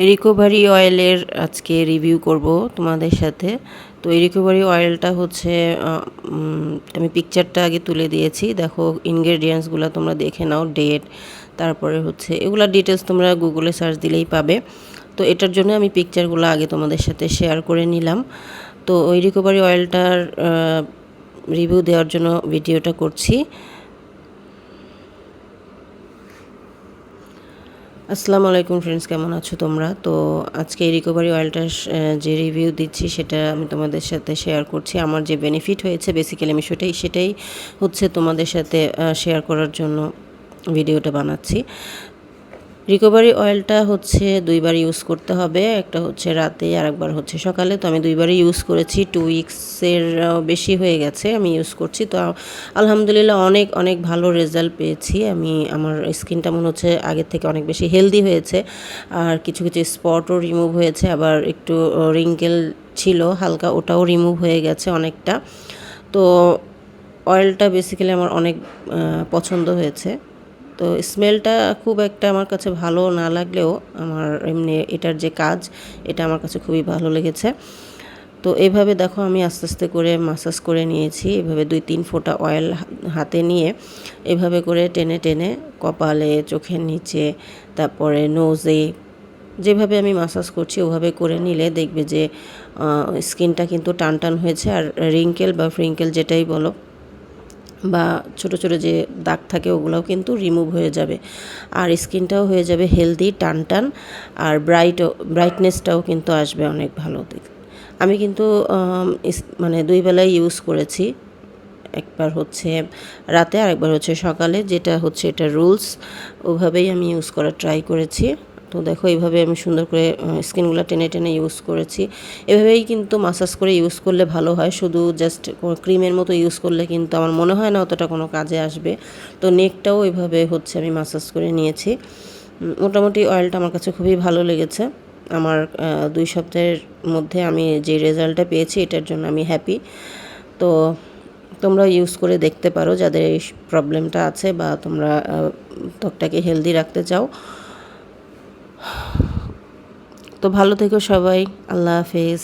Recovery অয়েলের আজকে review করব তোমাদের সাথে। তো এই রিকভারি অয়েলটা হচ্ছে আমি পিকচারটা আগে তুলে দিয়েছি, দেখো ইনগ্রেডিয়েন্টসগুলো তোমরা দেখে নাও, ডেট, তারপরে হচ্ছে এগুলা ডিটেলস তোমরা গুগলে সার্চ দিলেই পাবে। তো এটার জন্য আমি পিকচারগুলো আগে তোমাদের সাথে শেয়ার করে নিলাম। তো ওই রিকভারি অয়েলটার রিভিউ দেওয়ার জন্য ভিডিওটা করছি। আসসালামু আলাইকুম ফ্রেন্ডস, কেমন আছো তোমরা? তো আজকে এই রিকভারি অয়েলটার যে রিভিউ দিচ্ছি সেটা আমি তোমাদের সাথে শেয়ার করছি। আমার যে বেনিফিট হয়েছে বেসিক্যালি আমি সেটাই হচ্ছে তোমাদের সাথে শেয়ার করার জন্য ভিডিওটা বানাচ্ছি। রিকভারি অয়েলটা হচ্ছে দুইবার ইউজ করতে হবে, একটা হচ্ছে রাতে আর একবার হচ্ছে সকালে। তো আমি দুইবারই ইউজ করেছি, 2 উইক্সের বেশি হয়ে গেছে আমি ইউজ করছি। তো আলহামদুলিল্লাহ অনেক অনেক ভালো রেজাল্ট পেয়েছি আমি। আমার স্কিনটা মনে হচ্ছে আগের থেকে অনেক বেশি হেলদি হয়েছে, আর কিছু কিছু স্পটও রিমুভ হয়েছে, আবার একটু রিঙ্কেল ছিল হালকা, ওটাও রিমুভ হয়ে গেছে অনেকটা। তো অয়েলটা বেসিক্যালি আমার অনেক পছন্দ হয়েছে। তো স্মেলটা খুব একটা আমার কাছে ভালো না লাগলেও আমার এমনি এটার যে কাজ এটা আমার কাছে খুবই ভালো লেগেছে। তো এইভাবে দেখো আমি আস্তে আস্তে করে মাসাজ করে নিয়েছি, এভাবে 2-3 ফোঁটা অয়েল হাতে নিয়ে এভাবে করে টেনে টেনে কপালে, চোখের নিচে, তারপরে নোজে, যেভাবে আমি মাসাজ করছি ওভাবে করে নিলে দেখবে যে স্কিনটা কিন্তু টান টান হয়েছে, আর রিঙ্কেল বা ফ্রিঙ্কেল যেটাই বলো বা ছোট ছোট যে দাগ থাকে ওগুলোও কিন্তু রিমুভ হয়ে যাবে, আর স্কিনটাও হয়ে যাবে হেলদি, টান টান, আর ব্রাইটনেসটাও কিন্তু আসবে অনেক ভালো দিকে। আমি কিন্তু মানে 2 বেলায় ইউজ করেছি, একবার হচ্ছে রাতে আর একবার হচ্ছে সকালে, যেটা হচ্ছে এটা রুলস, ওভাবেই আমি ইউজ করার ট্রাই করেছি। তো দেখো এইভাবে আমি সুন্দর করে স্কিনগুলো টেনে টেনে ইউজ করেছি। এভাবেই কিন্তু মাসাজ করে ইউজ করলে ভালো হয়, শুধু জাস্ট ক্রিমের মতো ইউজ করলে কিন্তু আমার মনে হয় না অতটা কোনো কাজে আসবে। তো নেকটাও এভাবে হচ্ছে আমি মাসাজ করে নিয়েছি। মোটামুটি অয়েলটা আমার কাছে খুবই ভালো লেগেছে। আমার 2 সপ্তাহের মধ্যে আমি যে রেজাল্টটা পেয়েছি এটার জন্য আমি হ্যাপি। তো তোমরা ইউজ করে দেখতে পারো যাদের এই প্রবলেমটা আছে, বা তোমরা ত্বকটাকে হেলদি রাখতে চাও। তো ভালো থেকো সবাই, আল্লাহ হাফেজ।